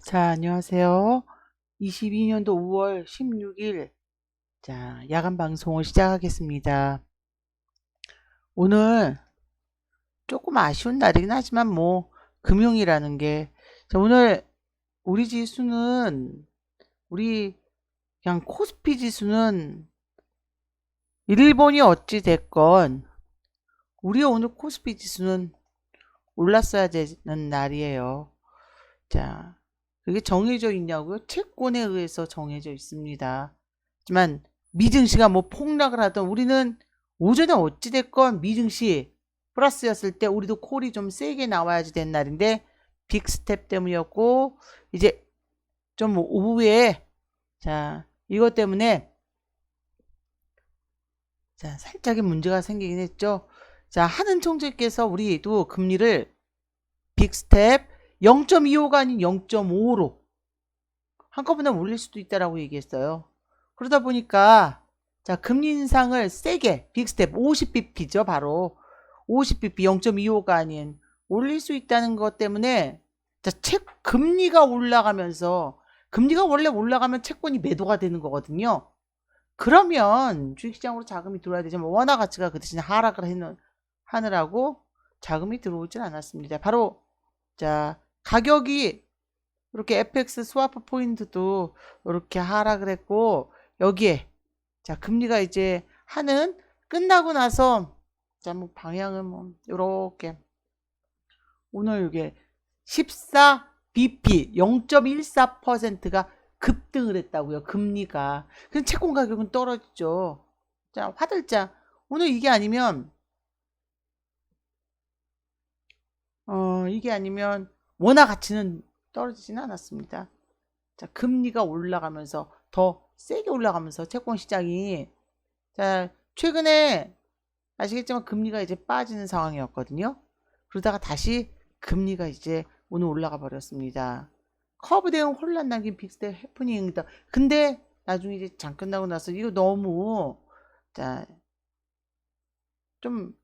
자, 안녕하세요. 22년도 5월 16일, 자, 야간 방송을 시작하겠습니다. 오늘 조금 아쉬운 날이긴 하지만 금요일이라는 게, 자, 오늘 우리 지수는, 우리 그냥 코스피 지수는 일본이 어찌 됐건, 우리 오늘 코스피 지수는 올랐어야 되는 날이에요. 자, 그게 정해져 있냐고요? 채권에 의해서 정해져 있습니다. 하지만 미증시가 폭락을 하던 우리는 오전에 어찌됐건 미증시 플러스였을 때 우리도 콜이 좀 세게 나와야지 된 날인데 빅스텝 때문이었고, 이제 좀 오후에 자 이것 때문에 자 살짝의 문제가 생기긴 했죠. 자, 하는 총재께서 우리도 금리를 빅스텝 0.25가 아닌 0.5로 한꺼번에 올릴 수도 있다라고 얘기했어요. 그러다 보니까 자, 금리 인상을 세게 빅스텝 50bp죠. 바로 50bp 0.25가 아닌 올릴 수 있다는 것 때문에 자, 금리가 올라가면서 금리가 원래 올라가면 채권이 매도가 되는 거거든요. 그러면 주식시장으로 자금이 들어와야 되지만 원화 가치가 그 대신 하락을 하느라고 자금이 들어오질 않았습니다. 바로 자, 가격이 이렇게 FX 스와프 포인트도 이렇게 하락을 했고, 여기에 자 금리가 이제 하는 끝나고 나서 자 방향은 이렇게 오늘 이게 14bp 0.14%가 급등을 했다고요. 금리가. 그럼 채권 가격은 떨어지죠. 자, 화들짝 오늘 이게 아니면 원화 가치는 떨어지지는 않았습니다. 자, 금리가 올라가면서 더 세게 올라가면서 채권 시장이 자, 최근에 아시겠지만 금리가 이제 빠지는 상황이었거든요. 그러다가 다시 금리가 이제 오늘 올라가 버렸습니다. 커브 대응 혼란 남긴 빅스텝 해프닝이다. 근데 나중에 이제 장 끝나고 나서 이거 너무 자, 좀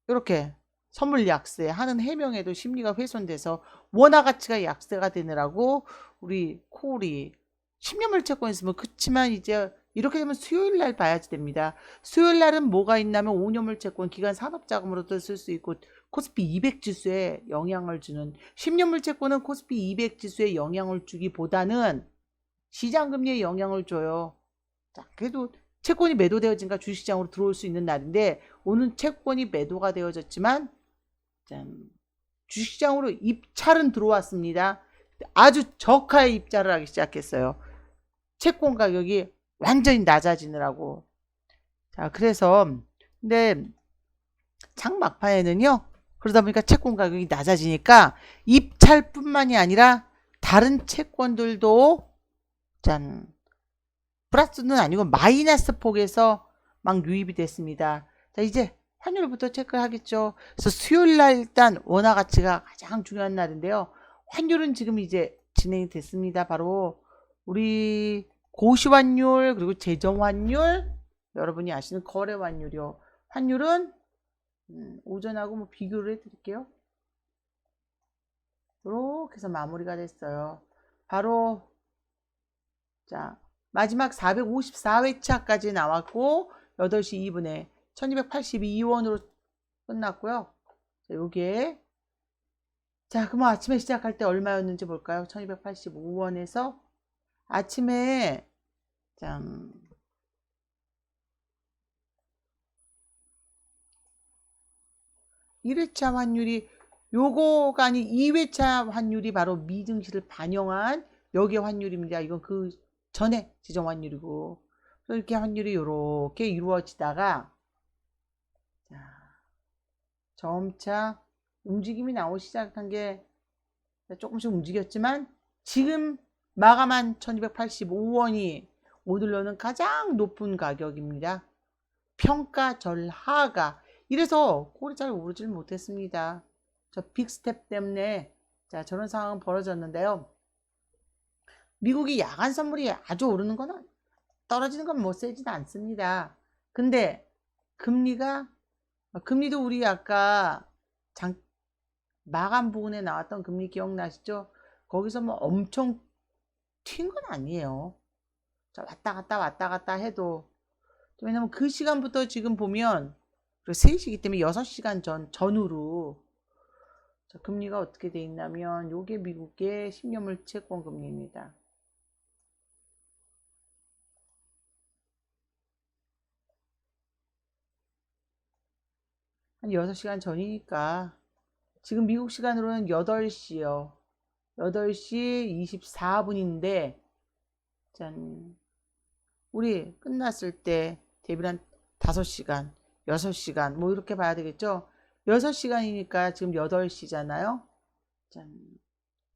이렇게 선물 약세 하는 해명에도 심리가 훼손돼서 원화 가치가 약세가 되느라고 우리 콜이 10년물 채권 있으면 그치만 이제 이렇게 되면 수요일 날 봐야지 됩니다. 수요일 날은 뭐가 있냐면 5년물 채권 기간 산업자금으로도 쓸 수 있고 코스피 200 지수에 영향을 주는 10년물 채권은 코스피 200 지수에 영향을 주기보다는 시장금리에 영향을 줘요. 자, 그래도 채권이 매도되어진가 주식시장으로 들어올 수 있는 날인데 오늘 채권이 매도가 되어졌지만 짠, 주식시장으로 입찰은 들어왔습니다. 아주 저가의 입찰을 하기 시작했어요. 채권 가격이 완전히 낮아지느라고. 자, 그래서 근데 장 막판에는요. 그러다 보니까 채권 가격이 낮아지니까 입찰뿐만이 아니라 다른 채권들도 짠 플러스는 아니고 마이너스 폭에서 막 유입이 됐습니다. 자, 이제 환율부터 체크를 하겠죠. 그래서 수요일 날 일단 원화 가치가 가장 중요한 날인데요. 환율은 지금 이제 진행이 됐습니다. 바로 우리 고시 환율 그리고 재정 환율 여러분이 아시는 거래 환율이요. 환율은 오전하고 비교를 해드릴게요. 이렇게 해서 마무리가 됐어요. 바로 자 마지막 454회차까지 나왔고 8시 2분에 1282원으로 끝났고요. 자, 요게 자, 그럼 아침에 시작할 때 얼마였는지 볼까요? 1285원에서 아침에 짠 1회차 환율이 요거가 아닌 2회차 환율이 바로 미증시를 반영한 여기에 환율입니다. 이건 그 전에 지정 환율이고 이렇게 환율이 이렇게 이루어지다가 자, 점차 움직임이 나오기 시작한 게 조금씩 움직였지만 지금 마감한 1285원이 오늘로는 가장 높은 가격입니다. 평가 절하가 이래서 꼴이 잘 오르질 못했습니다. 저 빅스텝 때문에 자 저런 상황은 벌어졌는데요. 미국이 야간 선물이 아주 오르는 건 떨어지는 건 세지는 않습니다. 근데 금리도 우리 아까 마감 부분에 나왔던 금리 기억나시죠? 거기서 뭐 엄청 튄 건 아니에요. 자, 왔다 갔다 해도. 왜냐면 그 시간부터 지금 보면 3시기 때문에 6시간 전후로 자, 금리가 어떻게 돼 있냐면 요게 미국의 10년물 채권 금리입니다. 한 6시간 전이니까 지금 미국 시간으로는 8시요. 8시 24분인데 짠. 우리 끝났을 때 대비를 한 5시간, 6시간 뭐 이렇게 봐야 되겠죠? 6시간이니까 지금 8시잖아요. 짠.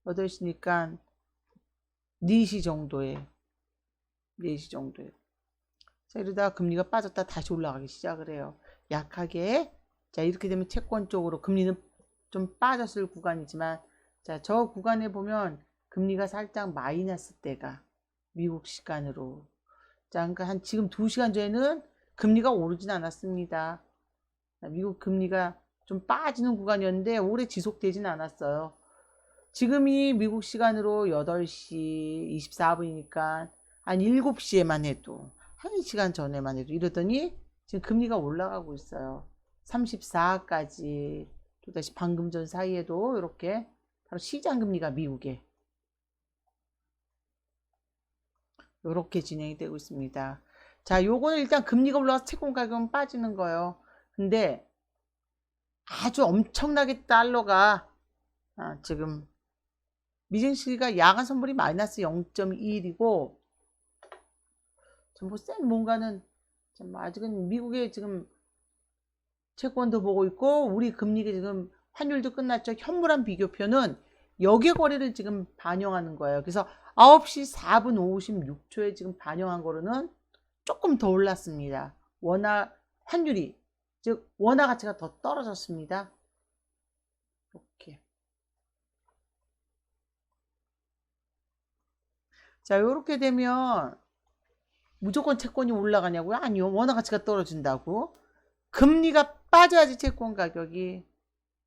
8시니까 4시 정도에 4시 정도에 자, 이러다가 금리가 빠졌다 다시 올라가기 시작을 해요. 약하게. 자, 이렇게 되면 채권 쪽으로 금리는 좀 빠졌을 구간이지만 자, 저 구간에 보면 금리가 살짝 마이너스 때가 미국 시간으로 자, 그러니까 한 지금 2시간 전에는 금리가 오르진 않았습니다. 자, 미국 금리가 좀 빠지는 구간이었는데 오래 지속되진 않았어요. 지금이 미국 시간으로 8시 24분이니까 한 7시에만 해도 1시간 전에만 해도 이러더니 지금 금리가 올라가고 있어요. 34까지 또다시 방금 전 사이에도 이렇게 바로 시장 금리가 미국에 이렇게 진행이 되고 있습니다. 자, 요거는 일단 금리가 올라가서 채권 가격은 빠지는 거예요. 근데 아주 엄청나게 달러가 지금 미증시가 야간 선물이 마이너스 0.21이고 전부 센 뭔가는 아직은 미국의 지금 채권도 보고 있고 우리 금리가 지금 환율도 끝났죠. 현물한 비교표는 역의 거래를 지금 반영하는 거예요. 그래서 9시 4분 56초에 지금 반영한 거로는 조금 더 올랐습니다. 원화 환율이 즉 원화 가치가 더 떨어졌습니다. 이렇게 자, 이렇게 되면 무조건 채권이 올라가냐고요? 아니요. 원화 가치가 떨어진다고. 금리가 빠져야지 채권 가격이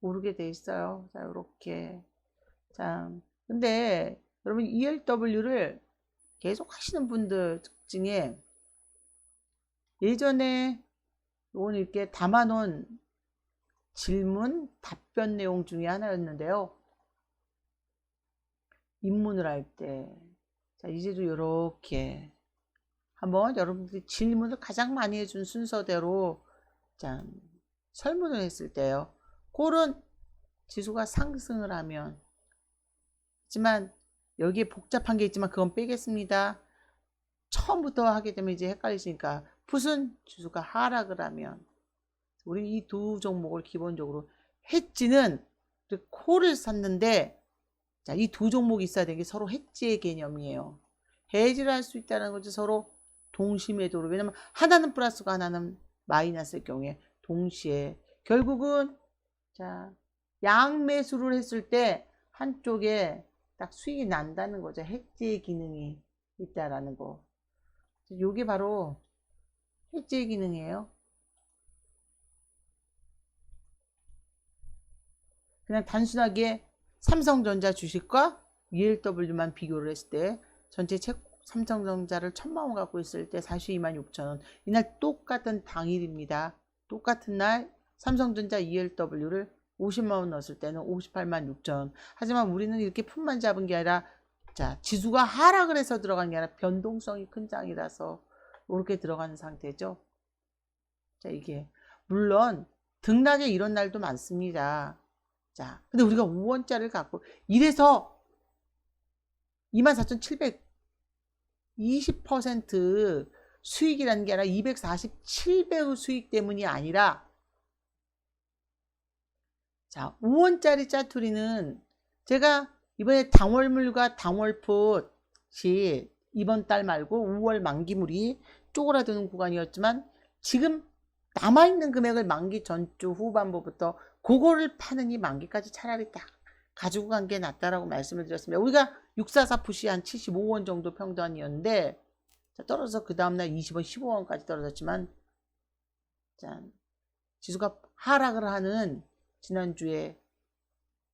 오르게 돼 있어요. 자, 이렇게. 자, 근데 여러분 ELW를 계속 하시는 분들 특징에 예전에 오늘 이렇게 담아놓은 질문, 답변 내용 중에 하나였는데요. 입문을 할 때. 자, 이제도 이렇게 한번 여러분들이 질문을 가장 많이 해준 순서대로 짠, 설문을 했을 때요. 그런 지수가 상승을 하면 하지만 여기에 복잡한 게 있지만 그건 빼겠습니다. 처음부터 하게 되면 이제 헷갈리시니까 풋은 지수가 하락을 하면 우리 이 두 종목을 기본적으로 해지는 콜을 샀는데 자, 이 두 종목이 있어야 되는 게 서로 해지의 개념이에요. 해지를 할 수 있다는 거죠. 서로 동시매도로. 왜냐면 하나는 플러스고 하나는 마이너스일 경우에 동시에 결국은 자, 양매수를 했을 때 한쪽에 딱 수익이 난다는 거죠. 해지의 기능이 있다라는 거. 이게 바로 해지의 기능이에요. 그냥 단순하게 삼성전자 주식과 ELW만 비교를 했을 때 전체 삼성전자를 1000만원 갖고 있을 때 42만6천원 이날 똑같은 당일입니다. 똑같은 날 삼성전자 ELW를 50만원 넣었을 때는 58만6천원 하지만 우리는 이렇게 푼만 잡은 게 아니라 자, 지수가 하락을 해서 들어간 게 아니라 변동성이 큰 장이라서 이렇게 들어가는 상태죠. 자, 이게 물론 등락에 이런 날도 많습니다. 자, 근데 우리가 5원짜리를 갖고 이래서 24,700 20% 수익이라는 게 아니라 247배의 수익 때문이 아니라 자, 5원짜리 짜투리는 제가 이번에 당월물과 당월풋이 이번 달 말고 5월 만기물이 쪼그라드는 구간이었지만 지금 남아있는 금액을 만기 전주 후반부부터 그거를 파느니 만기까지 차라리 딱 가지고 간 게 낫다라고 말씀을 드렸습니다. 우리가 644 풋이 한 75원 정도 평단이었는데 떨어져서 그 다음날 20원, 15원까지 떨어졌지만 짠, 지수가 하락을 하는 지난주에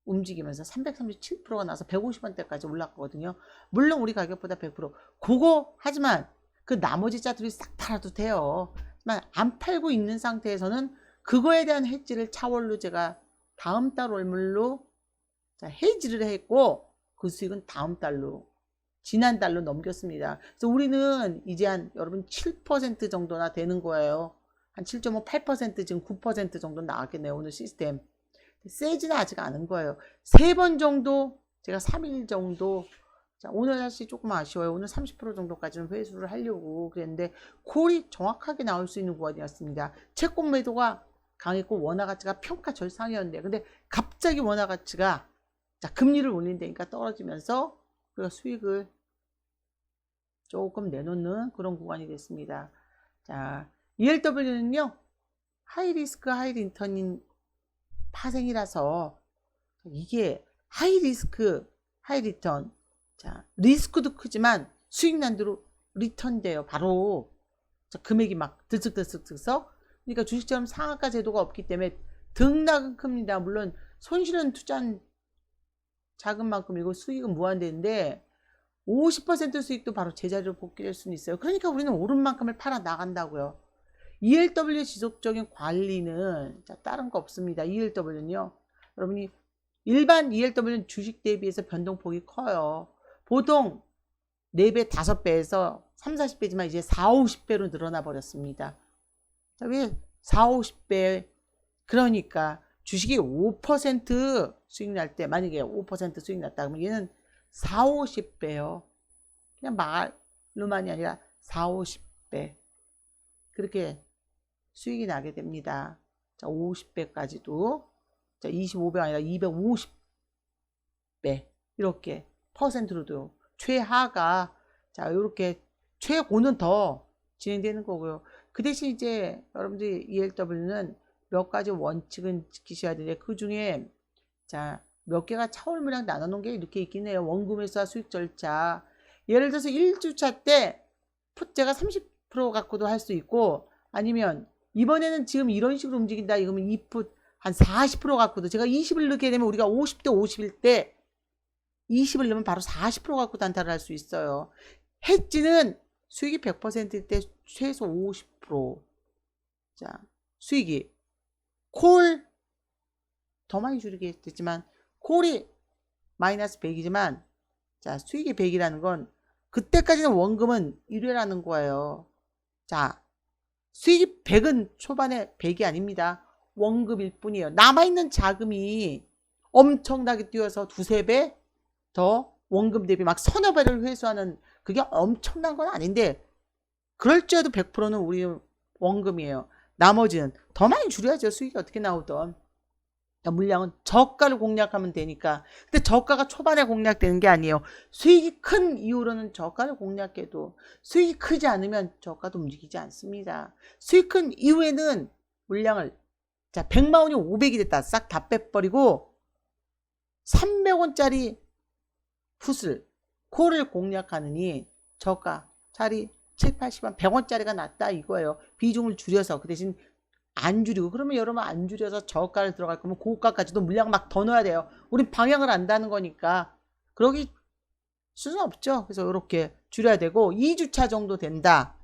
움직이면서 337%가 나서 150원대까지 올랐거든요. 물론 우리 가격보다 100% 그거 하지만 그 나머지 자들이 싹 팔아도 돼요. 하지만 안 팔고 있는 상태에서는 그거에 대한 해지를 차월로 제가 다음 달 월물로 해지를 했고 그 수익은 다음 달로 지난달로 넘겼습니다. 그래서 우리는 이제 한 여러분 7% 정도나 되는 거예요. 한 7.5, 8% 지금 9% 정도 나왔겠네요. 오늘 시스템. 세지는 아직 않은 거예요. 3번 정도 제가 3일 정도 자, 오늘 사실 조금 아쉬워요. 오늘 30% 정도까지는 회수를 하려고 그랬는데 콜이 정확하게 나올 수 있는 구간이었습니다. 채권 매도가 강했고 원화 가치가 평가 절상이었는데 근데 갑자기 원화 가치가 자, 금리를 올린다니까 떨어지면서 우리가 수익을 조금 내놓는 그런 구간이 됐습니다. 자, ELW는요. 하이리스크 하이리턴인 파생이라서 이게 하이리스크 하이리턴 자, 리스크도 크지만 수익 난도로 리턴 돼요. 바로 자, 금액이 막 들썩들썩들썩 그러니까 주식처럼 상한가 제도가 없기 때문에 등락은 큽니다. 물론 손실은 투자한 작은 만큼이고 수익은 무한대인데 50% 수익도 바로 제자리로 복귀될 수는 있어요. 그러니까 우리는 오른 만큼을 팔아 나간다고요. ELW 지속적인 관리는 자, 다른 거 없습니다. ELW는요. 여러분이 일반 ELW는 주식 대비해서 변동폭이 커요. 보통 4배, 5배에서 3, 40배지만 이제 4, 50배로 늘어나 버렸습니다. 자, 왜 4, 50배? 그러니까 주식이 5% 수익 날 때 만약에 5% 수익 났다 그러면 얘는 4, 50배요. 그냥 말로만이 아니라 4, 50배. 그렇게 수익이 나게 됩니다. 자, 50배까지도. 자, 25배가 아니라 250배. 이렇게 퍼센트로도 최하가 자, 이렇게 최고는 더 진행되는 거고요. 그 대신 이제 여러분들이 ELW는 몇 가지 원칙은 지키셔야 되는데 그 중에 자, 몇 개가 차월 물량 나눠 놓은 게 이렇게 있긴 해요. 원금 회수와 수익 절차. 예를 들어서 1주차 때 풋제가 30% 갖고도 할 수 있고 아니면 이번에는 지금 이런 식으로 움직인다. 이거면 이풋 한 40% 갖고도 제가 20을 넣게 되면 우리가 50대 50일 때 20을 넣으면 바로 40% 갖고 단타를 할 수 있어요. 해지는 수익이 100%일 때 최소 50%. 자, 수익이 콜 더 많이 줄이게 됐지만 콜이 마이너스 100이지만 자, 수익이 100이라는 건 그때까지는 원금은 1회라는 거예요. 자, 수익이 100은 초반에 100이 아닙니다. 원금일 뿐이에요. 남아있는 자금이 엄청나게 뛰어서 2, 3배 더 원금 대비 막 서너 배를 회수하는 그게 엄청난 건 아닌데 그럴지라도 100%는 우리 원금이에요. 나머지는 더 많이 줄여야죠. 수익이 어떻게 나오던. 물량은 저가를 공략하면 되니까. 근데 저가가 초반에 공략되는 게 아니에요. 수익이 큰 이후로는 저가를 공략해도 수익이 크지 않으면 저가도 움직이지 않습니다. 수익 큰 이후에는 물량을 자 100만 원이 500이 됐다. 싹 다 빼버리고 300원짜리 풋을 콜을 공략하느니 저가 차리 7, 80원 100원짜리가 낫다 이거예요. 비중을 줄여서 그 대신 안 줄이고 그러면 여러분 안 줄여서 저가를 들어갈 거면 고가까지도 물량 막 더 넣어야 돼요. 우린 방향을 안다는 거니까 그러기 수는 없죠. 그래서 이렇게 줄여야 되고 2주차 정도 된다.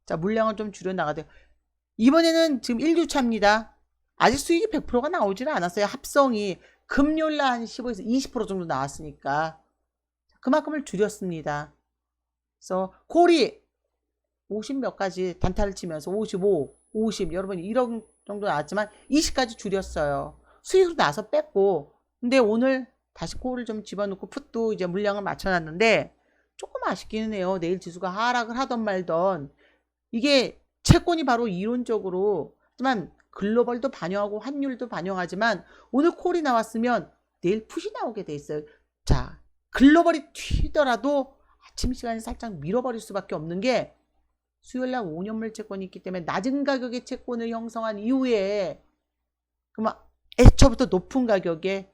자 물량을 좀 줄여 나가야 돼요. 이번에는 지금 1주차입니다. 아직 수익이 100%가 나오지는 않았어요. 합성이 금요일날 한 15에서 20% 정도 나왔으니까 그만큼을 줄였습니다. 그래서 콜이 50 몇 가지 단타를 치면서 55 50 여러분 1억 정도 나왔지만 20까지 줄였어요. 수익으로 나서 뺐고 근데 오늘 다시 콜을 좀 집어넣고 풋도 이제 물량을 맞춰놨는데 조금 아쉽기는 해요. 내일 지수가 하락을 하던 말던 이게 채권이 바로 이론적으로 하지만 글로벌도 반영하고 환율도 반영하지만 오늘 콜이 나왔으면 내일 풋이 나오게 돼 있어요. 자 글로벌이 튀더라도 아침 시간에 살짝 밀어버릴 수밖에 없는 게 수요일날 5년물 채권이 있기 때문에 낮은 가격의 채권을 형성한 이후에 그러면 애초부터 높은 가격에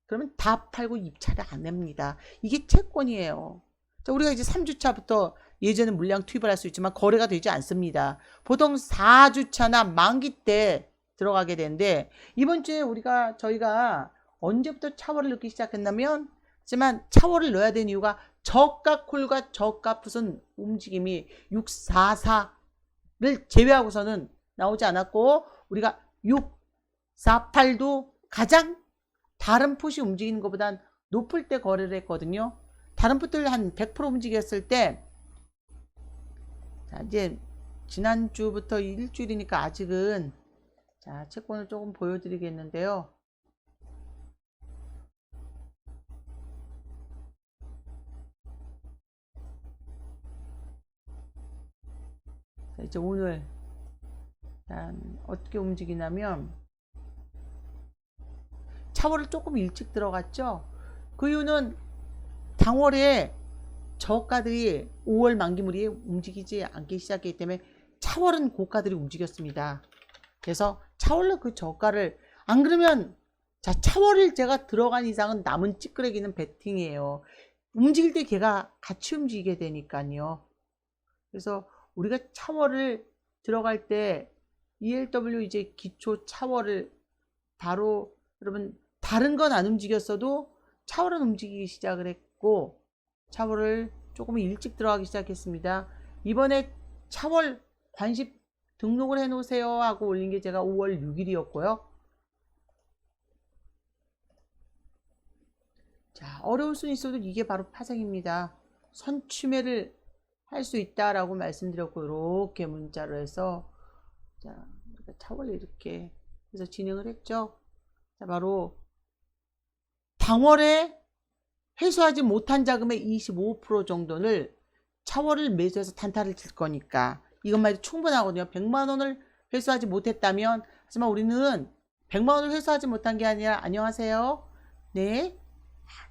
그러면 다 팔고 입찰을 안 합니다. 이게 채권이에요. 자, 우리가 이제 3주차부터 예전에 물량 투입을 할 수 있지만 거래가 되지 않습니다. 보통 4주차나 만기 때 들어가게 되는데 이번 주에 저희가 언제부터 차월을 넣기 시작했냐면, 하지만 차월을 넣어야 되는 이유가 저가 콜과 저가 풋은 움직임이 644를 제외하고서는 나오지 않았고, 우리가 648도 가장 다른 풋이 움직이는 것보단 높을 때 거래를 했거든요. 다른 풋들 한 100% 움직였을 때, 자, 이제 지난주부터 일주일이니까 아직은, 자, 채권을 조금 보여드리겠는데요. 자, 이제 오늘 어떻게 움직이냐면, 차월을 조금 일찍 들어갔죠. 그 이유는 당월에 저가들이 5월 만기물이 움직이지 않기 시작했기 때문에 차월은 고가들이 움직였습니다. 그래서 차월로 그 저가를, 안 그러면, 자, 차월을 제가 들어간 이상은 남은 찌끄레기는 베팅이에요. 움직일 때 걔가 같이 움직이게 되니까요. 그래서 우리가 차월을 들어갈 때 ELW 이제 기초 차월을 바로, 여러분, 다른 건 안 움직였어도 차월은 움직이기 시작을 했고, 차월을 조금 일찍 들어가기 시작했습니다. 이번에 차월 관심 등록을 해 놓으세요 하고 올린 게 제가 5월 6일이었고요. 자, 어려울 수는 있어도 이게 바로 파생입니다. 선취매를 할 수 있다라고 말씀드렸고, 이렇게 문자로 해서, 자, 차월 이렇게 해서 진행을 했죠. 자, 바로 당월에 회수하지 못한 자금의 25% 정도를 차월을 매수해서 단타를 칠 거니까 이것만 해도 충분하거든요. 100만 원을 회수하지 못했다면, 하지만 우리는 100만 원을 회수하지 못한 게 아니라, 안녕하세요. 네,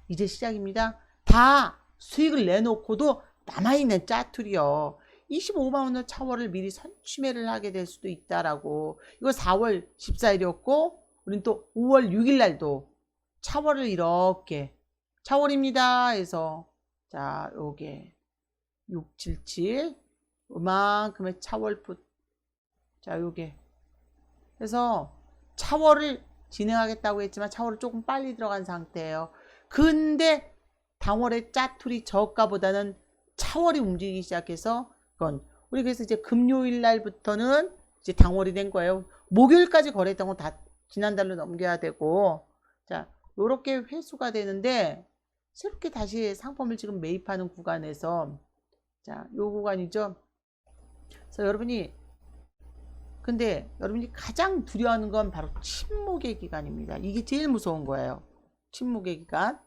이제 시작입니다. 다 수익을 내놓고도 남아있는 짜투리요. 25만 원의 차월을 미리 선취매를 하게 될 수도 있다라고. 이거 4월 14일이었고, 우린 또 5월 6일 날도 차월을 이렇게, 차월입니다 해서, 자, 요게 677 요만큼의 차월풋, 자, 요게 그래서 차월을 진행하겠다고 했지만 차월을 조금 빨리 들어간 상태예요. 근데 당월의 짜투리 저가보다는 차월이 움직이기 시작해서, 그건 우리 그래서 이제 금요일 날부터는 이제 당월이 된 거예요. 목요일까지 거래했던 건 다 지난달로 넘겨야 되고, 자, 요렇게 회수가 되는데, 새롭게 다시 상품을 지금 매입하는 구간에서, 자, 요 구간이죠. 그래서 여러분이, 근데 여러분이 가장 두려워하는 건 바로 침묵의 기간입니다. 이게 제일 무서운 거예요. 침묵의 기간.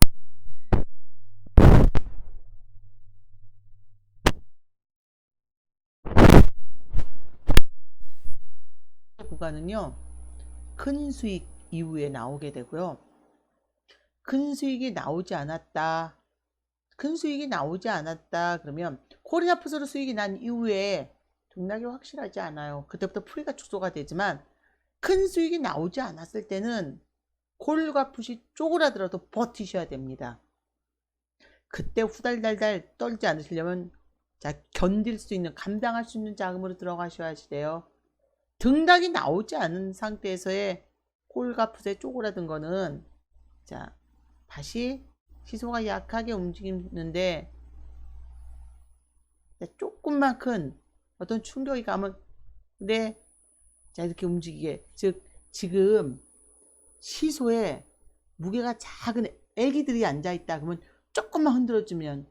구간은요, 큰 수익 이후에 나오게 되고요. 큰 수익이 나오지 않았다. 큰 수익이 나오지 않았다. 그러면 코리아 풋으로 수익이 난 이후에 등락이 확실하지 않아요. 그때부터 풀이가 축소가 되지만, 큰 수익이 나오지 않았을 때는 콜과 풋이 쪼그라들어도 버티셔야 됩니다. 그때 후달달달 떨지 않으시려면, 자, 견딜 수 있는, 감당할 수 있는 자금으로 들어가셔야 돼요. 등락이 나오지 않은 상태에서의 콜과 풋에 쪼그라든 거는, 자, 다시 시소가 약하게 움직이는데, 조금만 큰 어떤 충격이 가면, 근데 자, 이렇게 움직이게, 즉 지금 시소에 무게가 작은 애기들이 앉아있다 그러면 조금만 흔들어주면,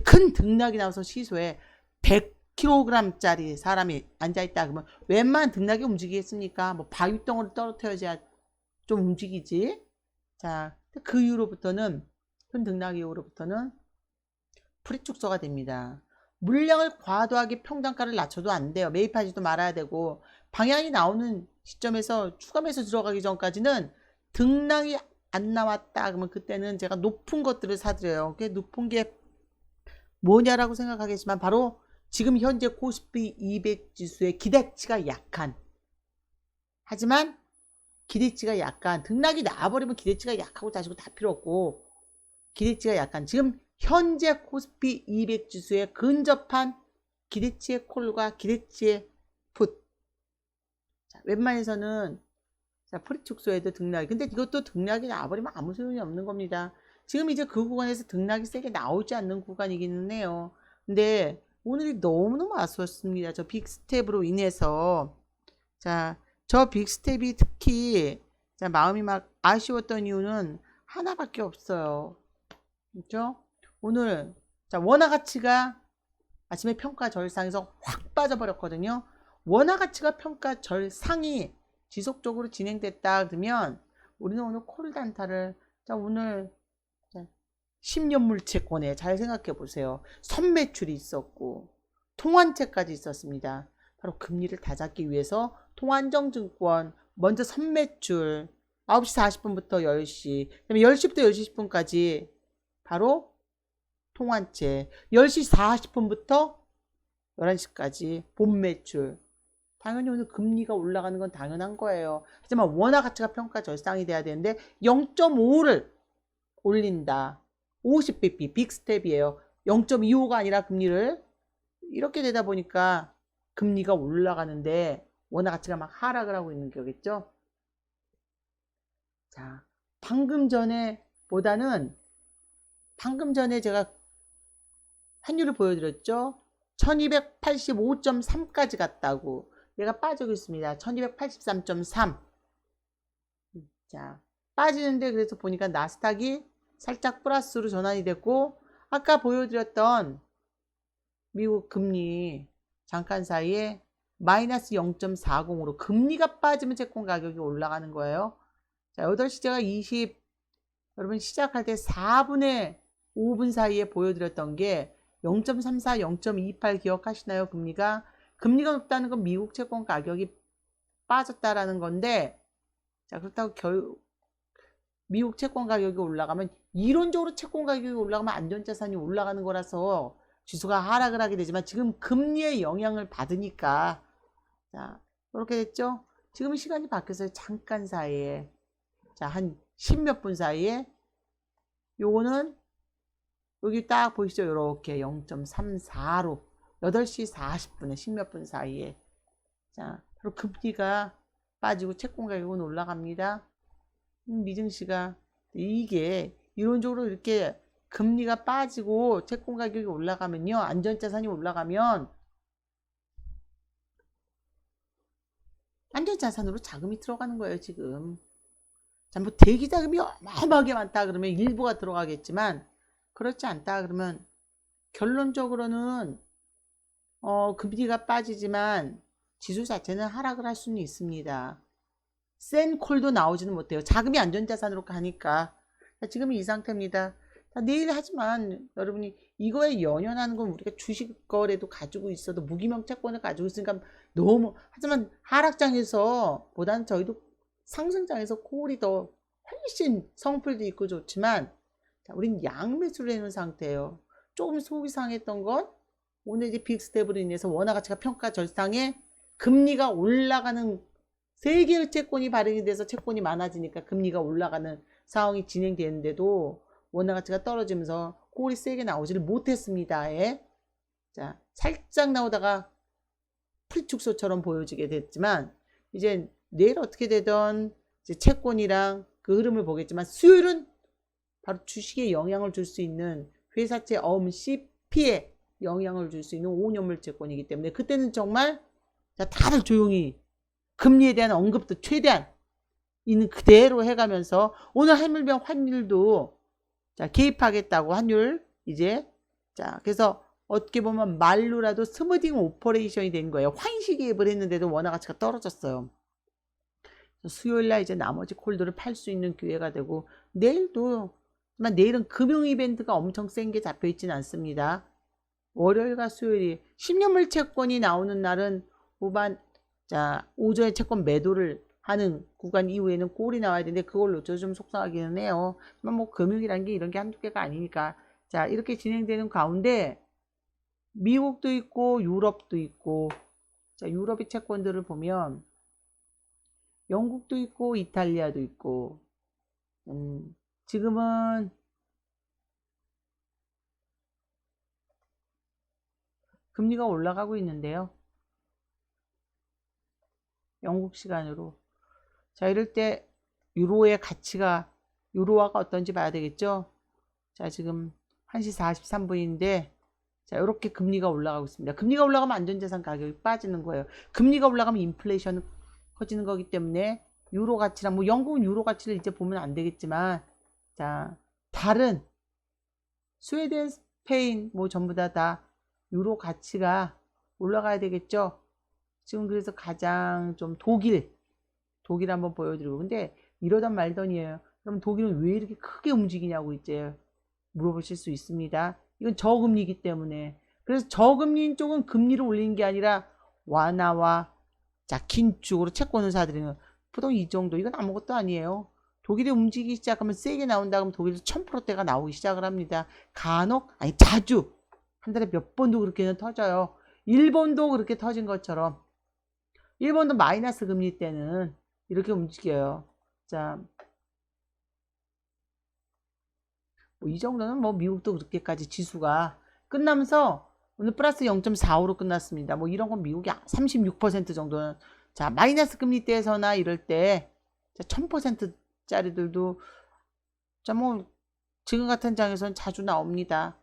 큰 등락이 나와서 시소에 100kg짜리 사람이 앉아있다 그러면 웬만한 등락이 움직이겠습니까? 뭐 바위덩어리 떨어뜨려야 좀 움직이지. 자, 그 이후로부터는, 큰 등락 이후로부터는 풀이 축소가 됩니다. 물량을 과도하게 평단가를 낮춰도 안 돼요. 매입하지도 말아야 되고, 방향이 나오는 시점에서 추가 매수 들어가기 전까지는 등락이 안 나왔다 그러면 그때는 제가 높은 것들을 사드려요. 그게 높은 게 뭐냐라고 생각하겠지만, 바로 지금 현재 코스피 200 지수의 기대치가 약한, 하지만 기대치가 약간, 등락이 나와버리면 기대치가 약하고 자시고 다 필요 없고, 기대치가 약간, 지금 현재 코스피 200 지수에 근접한 기대치의 콜과 기대치의 풋. 자, 웬만해서는 자, 프리축소에도 등락이. 근데 이것도 등락이 나와버리면 아무 소용이 없는 겁니다. 지금 이제 그 구간에서 등락이 세게 나오지 않는 구간이기는 해요. 근데 오늘이 너무너무 아쉬웠습니다. 저 빅스텝으로 인해서. 자, 저 빅스텝이 특히 자, 마음이 막 아쉬웠던 이유는 하나밖에 없어요. 그렇죠? 오늘 자, 원화 가치가 아침에 평가 절상에서 확 빠져버렸거든요. 원화 가치가 평가 절상이 지속적으로 진행됐다 그러면 우리는 오늘 콜단타를 자, 오늘 10년 물채권에 잘 생각해 보세요. 선매출이 있었고 통환채까지 있었습니다. 바로 금리를 다잡기 위해서 통안정증권 먼저 선매출 9시 40분부터 10시 그다음에 10시부터 10시 10분까지 바로 통환채 10시 40분부터 11시까지 본매출. 당연히 오늘 금리가 올라가는 건 당연한 거예요. 하지만 원화 가치가 평가 절상이 돼야 되는데 0.5를 올린다. 50bp 빅스텝이에요. 0.25가 아니라 금리를 이렇게 되다 보니까 금리가 올라가는데 원화 가치가 막 하락을 하고 있는 거겠죠. 자, 방금 전에 제가 환율을 보여드렸죠. 1285.3까지 갔다고. 얘가 빠지고 있습니다. 1283.3. 자, 빠지는데 그래서 보니까 나스닥이 살짝 플러스로 전환이 됐고 아까 보여드렸던 미국 금리 잠깐 사이에 마이너스 0.40으로 금리가 빠지면 채권 가격이 올라가는 거예요. 자, 8시 제가 여러분 시작할 때 4분의 5분 사이에 보여드렸던 게 0.34, 0.28 기억하시나요? 금리가 높다는 건 미국 채권 가격이 빠졌다라는 건데 자, 그렇다고 미국 채권 가격이 올라가면 이론적으로 채권 가격이 올라가면 안전자산이 올라가는 거라서 지수가 하락을 하게 되지만 지금 금리의 영향을 받으니까 자, 이렇게 됐죠? 지금 시간이 바뀌었어요. 잠깐 사이에. 자, 한 10몇 분 사이에 요거는 여기 딱 보이시죠? 이렇게 0.34로 8시 40분에 10몇 분 사이에 자, 그리고 금리가 빠지고 채권 가격은 올라갑니다. 미증시가 이게 이론적으로 이렇게 금리가 빠지고 채권 가격이 올라가면요. 안전자산이 올라가면 안전자산으로 자금이 들어가는 거예요. 지금. 자, 뭐 대기자금이 어마어마하게 많다 그러면 일부가 들어가겠지만 그렇지 않다 그러면 결론적으로는 금리가 빠지지만 지수 자체는 하락을 할 수는 있습니다. 센 콜도 나오지는 못해요. 자금이 안전자산으로 가니까. 자, 지금 이 상태입니다. 자, 내일 하지만 여러분이 이거에 연연하는 건 우리가 주식 거래도 가지고 있어도 무기명 채권을 가지고 있으니까 너무 하지만 하락장에서 보다는 저희도 상승장에서 콜이 더 훨씬 성풀도 있고 좋지만 자, 우린 양매수를 해놓은 상태예요. 조금 속이 상했던 건 오늘 이제 빅스텝으로 인해서 원화 가치가 평가 절상에 금리가 올라가는 세계의 채권이 발행이 돼서 채권이 많아지니까 금리가 올라가는 상황이 진행되는데도 원화 가치가 떨어지면서 콜이 세게 나오지를 못했습니다. 예. 자, 살짝 나오다가 프리축소처럼 보여지게 됐지만 이제 내일 어떻게 되던 이제 채권이랑 그 흐름을 보겠지만 수요일은 바로 주식에 영향을 줄 수 있는 회사채 CP에 영향을 줄 수 있는 5년물 채권이기 때문에 그때는 정말 자, 다들 조용히 금리에 대한 언급도 최대한 있는 그대로 해가면서 오늘 해물병 환율도 자, 개입하겠다고 환율 이제 자, 그래서 어떻게 보면 말로라도 스무딩 오퍼레이션이 된 거예요. 환시 개입을 했는데도 원화 가치가 떨어졌어요. 수요일날 이제 나머지 콜들을 팔 수 있는 기회가 되고 내일도 하지만 내일은 금융 이벤트가 엄청 센 게 잡혀 있지는 않습니다. 월요일과 수요일이 10년물 채권이 나오는 날은 후반 자 오전에 채권 매도를 하는 구간 이후에는 꼴이 나와야 되는데 그걸 놓쳐서 좀 속상하기는 해요. 뭐 금융이란 게 이런 게 한두 개가 아니니까 자 이렇게 진행되는 가운데 미국도 있고 유럽도 있고 자 유럽의 채권들을 보면 영국도 있고 이탈리아도 있고 지금은 금리가 올라가고 있는데요. 영국 시간으로 자, 이럴 때 유로의 가치가, 유로화가 어떤지 봐야 되겠죠. 자, 지금 1시 43분인데 자, 이렇게 금리가 올라가고 있습니다. 금리가 올라가면 안전자산 가격이 빠지는 거예요. 금리가 올라가면 인플레이션 커지는 거기 때문에 유로 가치랑, 뭐 영국은 유로 가치를 이제 보면 안 되겠지만, 자, 다른 스웨덴, 스페인 뭐 전부 다 유로 가치가 올라가야 되겠죠. 지금 그래서 가장 좀 독일 한번 보여드리고, 근데 이러던 말던이에요. 그럼 독일은 왜 이렇게 크게 움직이냐고 이제 물어보실 수 있습니다. 이건 저금리이기 때문에. 그래서 저금리인 쪽은 금리를 올리는 게 아니라 완화와 자, 긴축으로 채권을 사들이는, 보통 이 정도. 이건 아무것도 아니에요. 독일이 움직이기 시작하면 세게 나온다 그러면 독일에서 1000%대가 나오기 시작을 합니다. 간혹, 아니 자주 한 달에 몇 번도 그렇게는 터져요. 일본도 그렇게 터진 것처럼, 일본도 마이너스 금리 때는 이렇게 움직여요. 자, 뭐 이 정도는 뭐 미국도 그렇게까지 지수가 끝나면서 오늘 플러스 0.45로 끝났습니다. 뭐 이런 건 미국이 36% 정도는, 자, 마이너스 금리 때에서나 이럴 때 1000%짜리들도 자, 뭐 지금 같은 장에서는 자주 나옵니다.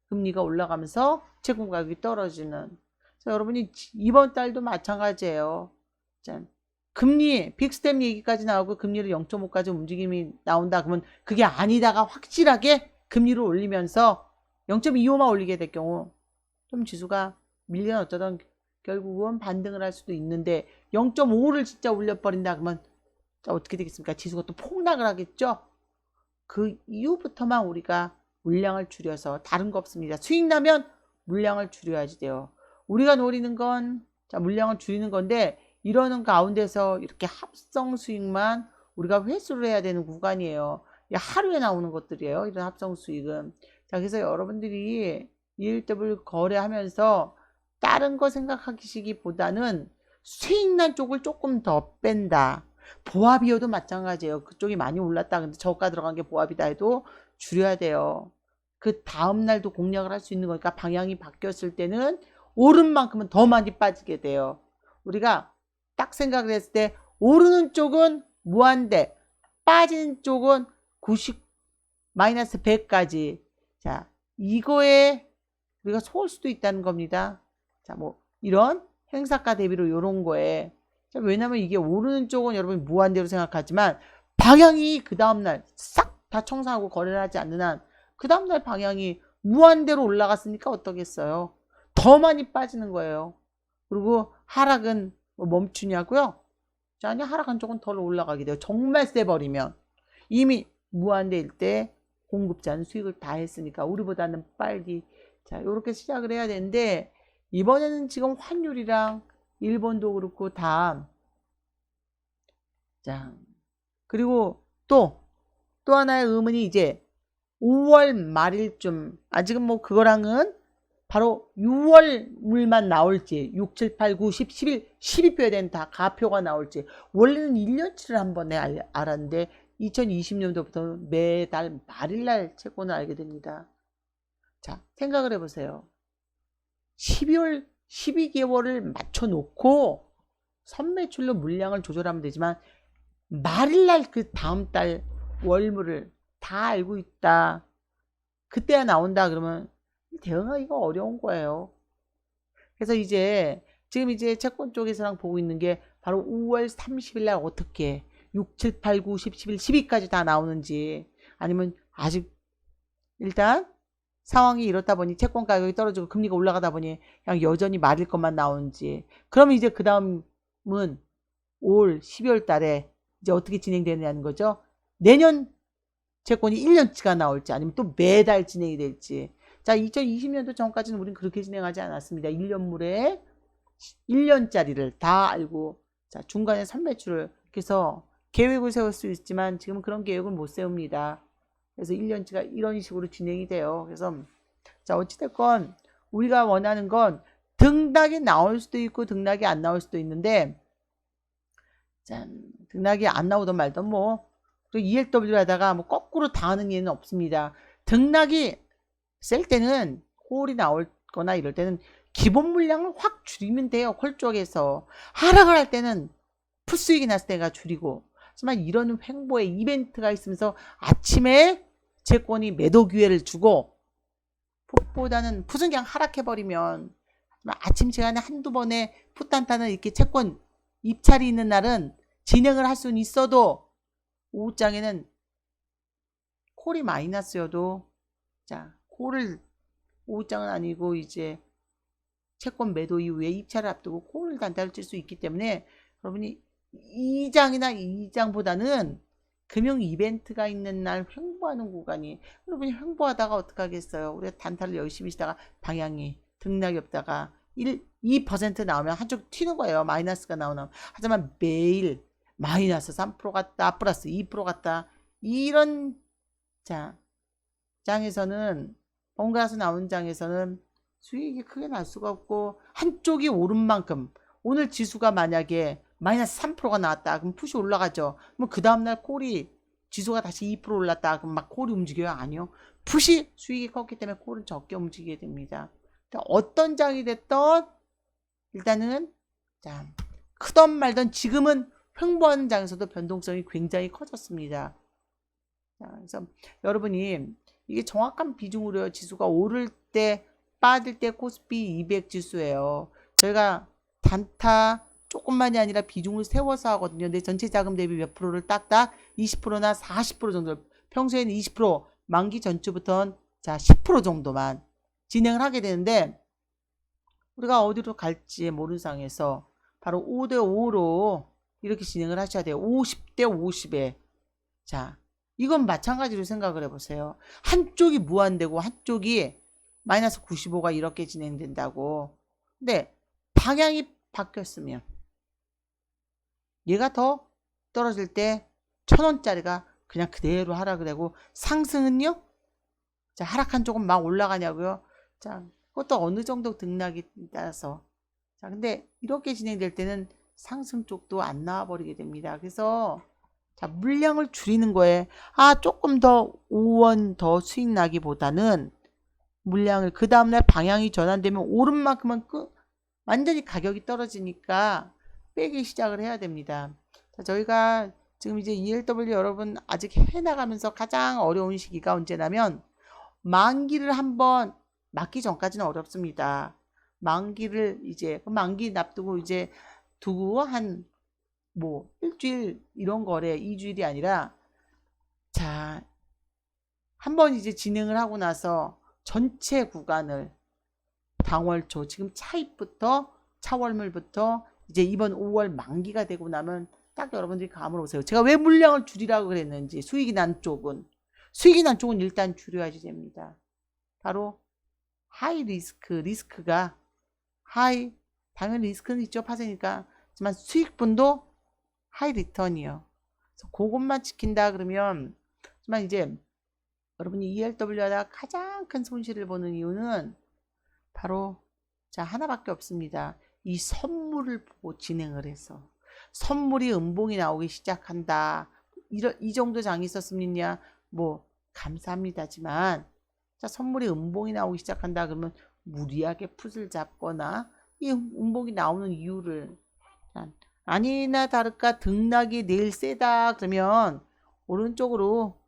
금리가 올라가면서 채권 가격이 떨어지는. 자, 여러분이 이번 달도 마찬가지예요. 자, 금리 빅스텝 얘기까지 나오고 금리를 0.5까지 움직임이 나온다 그러면 그게 아니다가 확실하게 금리를 올리면서 0.25만 올리게 될 경우 좀 지수가 밀려 어쩌던 결국은 반등을 할 수도 있는데, 0.5를 진짜 올려버린다 그러면 자, 어떻게 되겠습니까? 지수가 또 폭락을 하겠죠. 그 이후부터만 우리가 물량을 줄여서, 다른 거 없습니다. 수익 나면 물량을 줄여야지 돼요. 우리가 노리는 건 자, 물량을 줄이는 건데, 이러는 가운데서 이렇게 합성 수익만 우리가 회수를 해야 되는 구간이에요. 하루에 나오는 것들이에요. 이런 합성 수익은. 자, 그래서 여러분들이 ELW 거래하면서 다른 거 생각하시기보다는 수익난 쪽을 조금 더 뺀다. 보합이어도 마찬가지예요. 그쪽이 많이 올랐다. 근데 저가 들어간 게 보합이다 해도 줄여야 돼요. 그 다음날도 공략을 할 수 있는 거니까 방향이 바뀌었을 때는 오른 만큼은 더 많이 빠지게 돼요. 우리가 딱 생각을 했을 때 오르는 쪽은 무한대, 빠지는 쪽은 90 마이너스 100까지. 자, 이거에 우리가 속을 수도 있다는 겁니다. 자, 뭐 이런 행사가 대비로 이런 거에. 자, 왜냐면 이게 오르는 쪽은 여러분이 무한대로 생각하지만 방향이 그 다음날 싹 다 청산하고 거래를 하지 않는 한 그 다음날 방향이 무한대로 올라갔으니까 어떠겠어요? 더 많이 빠지는 거예요. 그리고 하락은 뭐 멈추냐고요? 자, 아니, 하락한 쪽은 더 올라가게 돼요. 정말 세버리면. 이미 무한대일 때 공급자는 수익을 다 했으니까 우리보다는 빨리. 자, 이렇게 시작을 해야 되는데, 이번에는 지금 환율이랑 일본도 그렇고 다. 자, 그리고 또 하나의 의문이 이제 5월 말일쯤, 아직은 뭐 그거랑은 바로 6월 물만 나올지, 6, 7, 8, 9, 10, 11, 12표에 대한 다 가표가 나올지. 원래는 1년치를 한 번에 알았는데 2020년도부터 매달 말일날 채권을 알게 됩니다. 자, 생각을 해보세요. 12월 12개월을 맞춰놓고 선매출로 물량을 조절하면 되지만 말일날 그 다음 달 월물을 다 알고 있다. 그때야 나온다 그러면 대응하기가 어려운 거예요. 그래서 이제 지금 이제 채권 쪽에서랑 보고 있는 게 바로 5월 30일 날 어떻게 6, 7, 8, 9, 10, 11, 12까지 다 나오는지, 아니면 아직 일단 상황이 이렇다 보니 채권 가격이 떨어지고 금리가 올라가다 보니 그냥 여전히 말일 것만 나오는지. 그러면 이제 그 다음은 올 12월 달에 이제 어떻게 진행되느냐는 거죠. 내년 채권이 1년치가 나올지 아니면 또 매달 진행이 될지. 자, 2020년도 전까지는 우린 그렇게 진행하지 않았습니다. 1년물에 1년짜리를 다 알고, 자, 중간에 선매출을, 그래서 계획을 세울 수 있지만 지금 그런 계획을 못 세웁니다. 그래서 1년치가 이런 식으로 진행이 돼요. 그래서 자, 어찌됐건 우리가 원하는 건 등락이 나올 수도 있고 등락이 안 나올 수도 있는데, 자, 등락이 안 나오던 말던 뭐 ELW 하다가 뭐 거꾸로 당하는 일은 없습니다. 등락이 셀 때는 홀이 나올 거나 이럴 때는 기본 물량을 확 줄이면 돼요. 콜 쪽에서. 하락을 할 때는 풋수익이 났을 때가 줄이고, 하지만 이런 횡보의 이벤트가 있으면서 아침에 채권이 매도 기회를 주고 풋보다는 풋은 그냥 하락해버리면 아침 시간에 한두 번에 풋 단타는 이렇게 채권 입찰이 있는 날은 진행을 할 수는 있어도 오후장에는 콜이 마이너스여도 자 콜을 오후장은 아니고 이제 채권 매도 이후에 입찰을 앞두고 콜을 단타를 칠 수 있기 때문에 여러분이 2장이나 2장보다는 금융 이벤트가 있는 날 횡보하는 구간이 여러분이 횡보하다가 어떻게 하겠어요. 우리가 단타를 열심히 치다가 방향이 등락이 없다가 2% 나오면 한쪽 튀는 거예요. 마이너스가 나오면. 하지만 매일 마이너스 3% 갔다 플러스 2% 갔다 이런 장에서는 번갈아서 나온 장에서는 수익이 크게 날 수가 없고 한쪽이 오른 만큼 오늘 지수가 만약에 마이너스 3%가 나왔다. 그럼 풋이 올라가죠. 그럼 그 다음날 콜이 지수가 다시 2% 올랐다. 그럼 막 콜이 움직여요? 아니요. 풋이 수익이 컸기 때문에 콜은 적게 움직이게 됩니다. 어떤 장이 됐던 일단은 크던 말던 지금은 횡보하는 장에서도 변동성이 굉장히 커졌습니다. 그래서 여러분이 이게 정확한 비중으로 지수가 오를 때 빠질 때 코스피 200 지수예요. 저희가 단타 조금만이 아니라 비중을 세워서 하거든요. 내 전체 자금 대비 몇 프로를 딱딱 20%나 40% 정도, 평소에는 20%, 만기 전주부터는 10% 정도만 진행을 하게 되는데 우리가 어디로 갈지 모르는 상황에서 바로 5대 5로 이렇게 진행을 하셔야 돼요. 50대 50에. 자, 이건 마찬가지로 생각을 해보세요. 한쪽이 무한대고 한쪽이 마이너스 95가 이렇게 진행된다고. 근데 방향이 바뀌었으면 얘가 더 떨어질 때 1,000원짜리가 그냥 그대로 하락을 하고 상승은요? 자, 하락한 쪽은 막 올라가냐고요? 자, 그것도 어느 정도 등락이 따라서. 자, 근데 이렇게 진행될 때는 상승 쪽도 안 나와버리게 됩니다. 그래서 자, 물량을 줄이는 거에 조금 더 5원 더 수익 나기보다는 물량을 그 다음날 방향이 전환되면 오른 만큼은 완전히 가격이 떨어지니까 빼기 시작을 해야 됩니다. 자, 저희가 지금 이제 ELW 여러분 아직 해나가면서 가장 어려운 시기가 언제냐면 만기를 한번 맞기 전까지는 어렵습니다. 만기를 이제 만기 납두고 이제 두고 한 일주일 이런 거래 2주일이 아니라 자, 한번 이제 진행을 하고 나서 전체 구간을 당월초 지금 차입부터 차월물부터 이제 이번 5월 만기가 되고 나면 딱 여러분들이 감을 오세요. 제가 왜 물량을 줄이라고 그랬는지 수익이 난 쪽은 일단 줄여야지 됩니다. 바로 하이 리스크가 당연히 리스크는 있죠. 파생이니까. 하지만 수익분도 하이 리턴이요. 그래서 그것만 지킨다 그러면 하지만 이제 여러분이 ELW 하다가 가장 큰 손실을 보는 이유는 바로 하나밖에 없습니다. 이 선물을 보고 진행을 해서 선물이 음봉이 나오기 시작한다. 이 정도 장이 있었습니까? 감사합니다지만 선물이 음봉이 나오기 시작한다 그러면 무리하게 풋을 잡거나 이 음봉이 나오는 이유를 아니나 다를까 등락이 내일 세다 그러면 오른쪽으로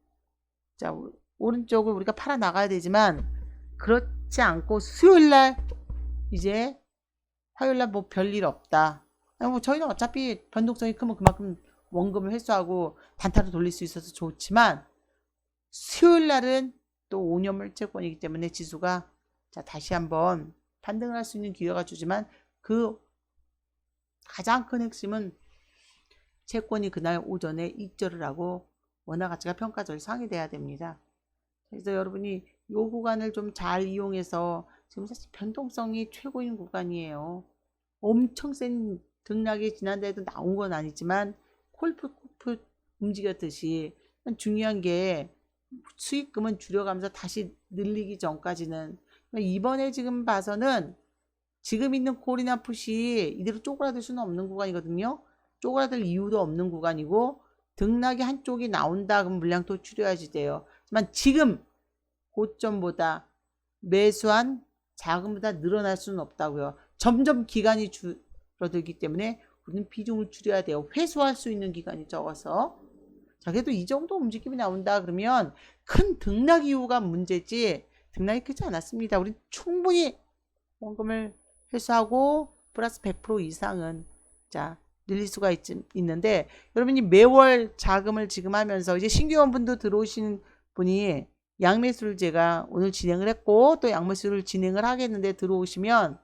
우리가 팔아 나가야 되지만 그렇지 않고 수요일날 이제 화요일날 별일 없다. 저희는 어차피 변동성이 크면 그만큼 원금을 회수하고 단타로 돌릴 수 있어서 좋지만 수요일날은 또 5년물채권이기 때문에 지수가 다시 한번 반등을 할 수 있는 기회가 주지만 그 가장 큰 핵심은 채권이 그날 오전에 입절을 하고 원화 가치가 평가절이 상회돼야 됩니다. 그래서 여러분이 이 구간을 좀 잘 이용해서 지금 사실 변동성이 최고인 구간이에요. 엄청 센 등락이 지난달에도 나온 건 아니지만 콜풋 움직였듯이 중요한 게 수익금은 줄여가면서 다시 늘리기 전까지는 이번에 지금 봐서는 지금 있는 콜이나 풋이 이대로 쪼그라들 수는 없는 구간이거든요. 쪼그라들 이유도 없는 구간이고 등락이 한쪽이 나온다 그럼 물량 또 줄여야지 돼요. 하지만 지금 고점보다 매수한 자금보다 늘어날 수는 없다고요. 점점 기간이 줄어들기 때문에 우리는 비중을 줄여야 돼요. 회수할 수 있는 기간이 적어서. 자, 그래도 이 정도 움직임이 나온다 그러면 큰 등락 이유가 문제지 등락이 크지 않았습니다. 우리 충분히 원금을 회수하고 플러스 100% 이상은 자 늘릴 수가 있는데 여러분이 매월 자금을 지금 하면서 이제 신규원분도 들어오신 분이 양매수를 제가 오늘 진행을 했고 또 양매수를 진행을 하겠는데 들어오시면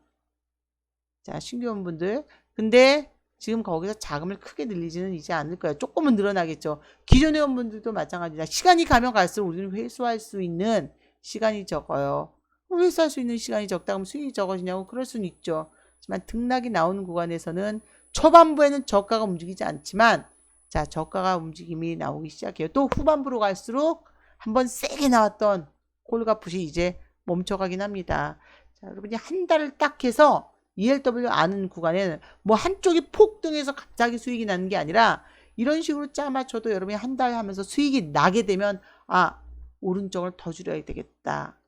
자 신규원분들 근데 지금 거기서 자금을 크게 늘리지는 이제 않을 거예요. 조금은 늘어나겠죠. 기존 회원분들도 마찬가지다. 시간이 가면 갈수록 우리는 회수할 수 있는 시간이 적어요. 회수할 수 있는 시간이 적다 그러면 수익이 적어지냐고 그럴 수는 있죠. 하지만 등락이 나오는 구간에서는 초반부에는 저가가 움직이지 않지만 자 저가가 움직임이 나오기 시작해요. 또 후반부로 갈수록 한번 세게 나왔던 콜값풋이 이제 멈춰가긴 합니다. 자 여러분이 한 달을 딱 해서 ELW 아는 구간에는 뭐 한쪽이 폭등해서 갑자기 수익이 나는 게 아니라 이런 식으로 짜맞춰도 여러분이 한 달 하면서 수익이 나게 되면 아 오른쪽을 더 줄여야 되겠다.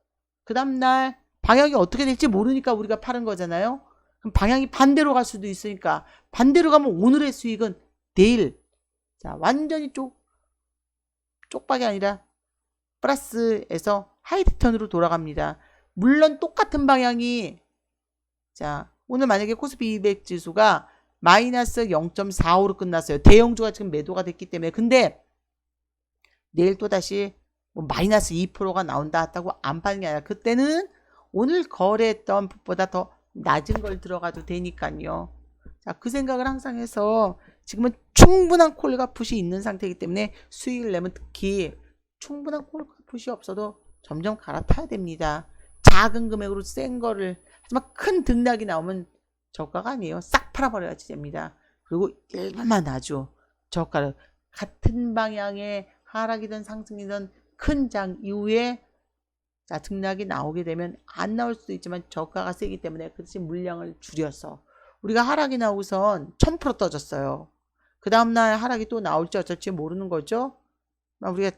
그 다음날 방향이 어떻게 될지 모르니까 우리가 파는 거잖아요. 그럼 방향이 반대로 갈 수도 있으니까 반대로 가면 오늘의 수익은 내일 자 완전히 쪽박이 아니라 플러스에서 하이리턴으로 돌아갑니다. 물론 똑같은 방향이 자 오늘 만약에 코스피 200 지수가 마이너스 0.45로 끝났어요. 대형주가 지금 매도가 됐기 때문에 근데 내일 또다시 뭐 마이너스 2%가 나온다 했다고 안 파는 게 아니라 그때는 오늘 거래했던 풋보다 더 낮은 걸 들어가도 되니까요. 자, 그 생각을 항상 해서 지금은 충분한 콜과 풋이 있는 상태이기 때문에 수익을 내면 특히 충분한 콜과 풋이 없어도 점점 갈아타야 됩니다. 작은 금액으로 센 거를 하지만 큰 등락이 나오면 저가가 아니에요. 싹 팔아버려야지 됩니다. 그리고 일부만 놔줘. 저가를 같은 방향의 하락이든 상승이든 큰 장 이후에 자 등락이 나오게 되면 안 나올 수도 있지만 저가가 세기 때문에 그 대신 물량을 줄여서 우리가 하락이 나오고선 1000% 떠졌어요. 그 다음날 하락이 또 나올지 어쩔지 모르는 거죠. 우리가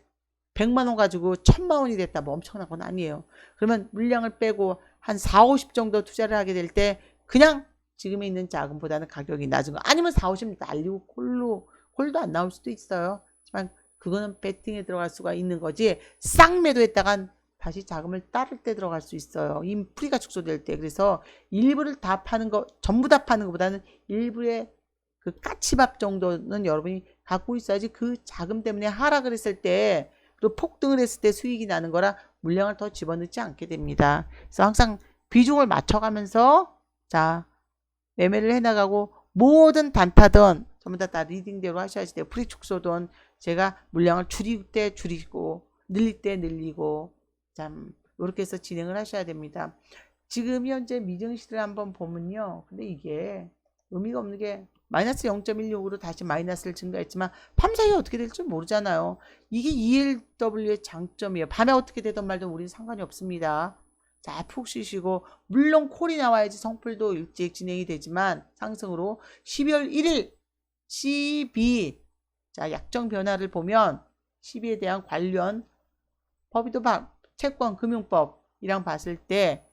100만원 가지고 1000만원이 됐다 뭐 엄청난 건 아니에요. 그러면 물량을 빼고 한 4, 50 정도 투자를 하게 될 때 그냥 지금에 있는 자금보다는 가격이 낮은 거 아니면 4, 50 날리고 콜도 안 나올 수도 있어요. 하지만 그거는 배팅에 들어갈 수가 있는 거지 싹 매도했다간 다시 자금을 따를 때 들어갈 수 있어요. 인프리가 축소될 때. 그래서 일부를 다 파는 거 전부 다 파는 것보다는 일부의 그 까치밥 정도는 여러분이 갖고 있어야지 그 자금 때문에 하락을 했을 때 그리고 폭등을 했을 때 수익이 나는 거라 물량을 더 집어넣지 않게 됩니다. 그래서 항상 비중을 맞춰가면서 자 매매를 해나가고 모든 단타든 전부 다 리딩대로 하셔야지 돼요. 프리 축소든 제가 물량을 줄일 때 줄이고 늘릴 때 늘리고 참 이렇게 해서 진행을 하셔야 됩니다. 지금 현재 미증시를 한번 보면요. 근데 이게 의미가 없는 게 마이너스 0.16으로 다시 마이너스를 증가했지만 밤 사이에 어떻게 될지 모르잖아요. 이게 ELW의 장점이에요. 밤에 어떻게 되든 말든 우리는 상관이 없습니다. 자, 푹 쉬시고 물론 콜이 나와야지 성풀도 일찍 진행이 되지만 상승으로 12월 1일 12 자, 약정 변화를 보면 12에 대한 관련 법이도 채권 금융법이랑 봤을 때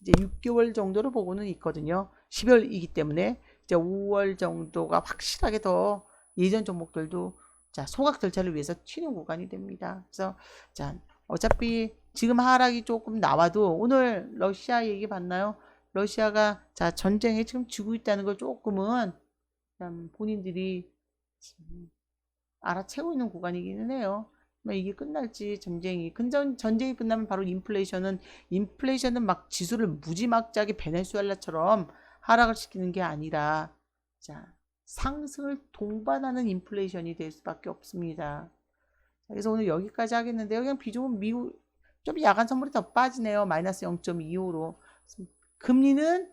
이제 6개월 정도로 보고는 있거든요. 10월이기 때문에 이제 5월 정도가 확실하게 더 예전 종목들도 자 소각 절차를 위해서 튀는 구간이 됩니다. 그래서 자 어차피 지금 하락이 조금 나와도 오늘 러시아 얘기 봤나요? 러시아가 자 전쟁에 지금 지고 있다는 걸 조금은 본인들이 알아채고 있는 구간이기는 해요. 이게 끝날지 전쟁이 전쟁이 끝나면 바로 인플레이션은 막 지수를 무지막지하게 베네수엘라처럼 하락을 시키는 게 아니라 자 상승을 동반하는 인플레이션이 될 수밖에 없습니다. 그래서 오늘 여기까지 하겠는데요. 그냥 비중은 미국 좀 야간 선물이 더 빠지네요. 마이너스 0.25로 금리는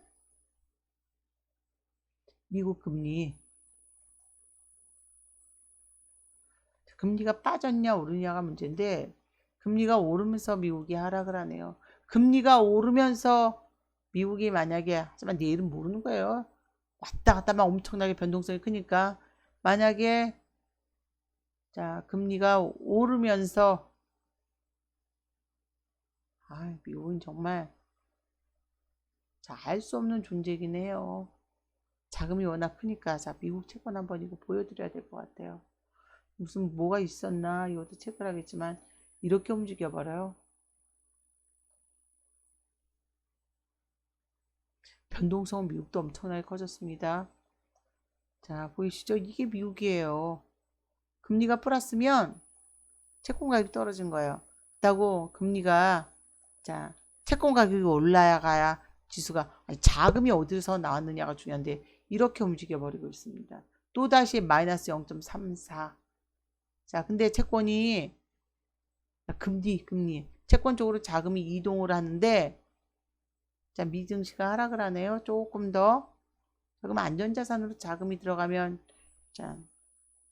미국 금리가 빠졌냐 오르냐가 문제인데 금리가 오르면서 미국이 하락을 하네요. 금리가 오르면서 미국이 만약에 하지만 내일은 모르는 거예요. 왔다 갔다 막 엄청나게 변동성이 크니까 만약에 자 금리가 오르면서 미국은 정말 알 수 없는 존재이긴 해요. 자금이 워낙 크니까. 자, 미국 채권 한번 이거 보여드려야 될 것 같아요. 무슨 뭐가 있었나 이것도 체크를 하겠지만 이렇게 움직여 버려요. 변동성은 미국도 엄청나게 커졌습니다. 자, 보이시죠? 이게 미국이에요. 금리가 플러스면 채권 가격이 떨어진 거예요. 그렇다고 금리가, 자, 채권 가격이 올라가야 지수가, 아니, 자금이 어디서 나왔느냐가 중요한데 이렇게 움직여 버리고 있습니다. 또다시 마이너스 0.34. 자, 근데 채권이 금리 채권 쪽으로 자금이 이동을 하는데, 자, 미증시가 하락을 하네요. 조금 더. 그럼 안전자산으로 자금이 들어가면, 자,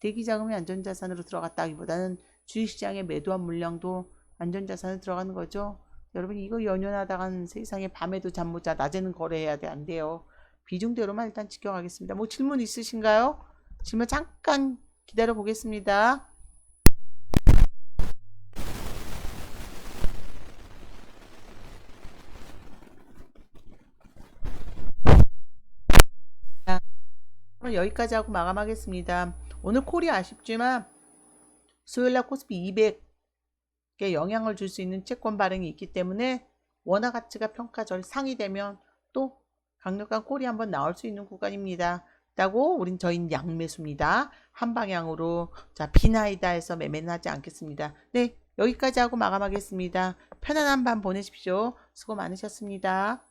대기자금이 안전자산으로 들어갔다기보다는 주식시장에 매도한 물량도 안전자산에 들어가는 거죠. 여러분, 이거 연연하다간 세상에 밤에도 잠 못 자, 낮에는 거래해야 돼. 안 돼요. 비중대로만 일단 지켜가겠습니다. 뭐 질문 있으신가요? 질문 잠깐 기다려 보겠습니다. 그럼 여기까지 하고 마감하겠습니다. 오늘 콜이 아쉽지만 수요일날 코스피 200에 영향을 줄 수 있는 채권 발행이 있기 때문에 원화 가치가 평가절 상이되면 또 강력한 콜이 한번 나올 수 있는 구간입니다. 라고 우린 저희는 양매수입니다. 한 방향으로. 자, 비나이다 해서 매매는 하지 않겠습니다. 네, 여기까지 하고 마감하겠습니다. 편안한 밤 보내십시오. 수고 많으셨습니다.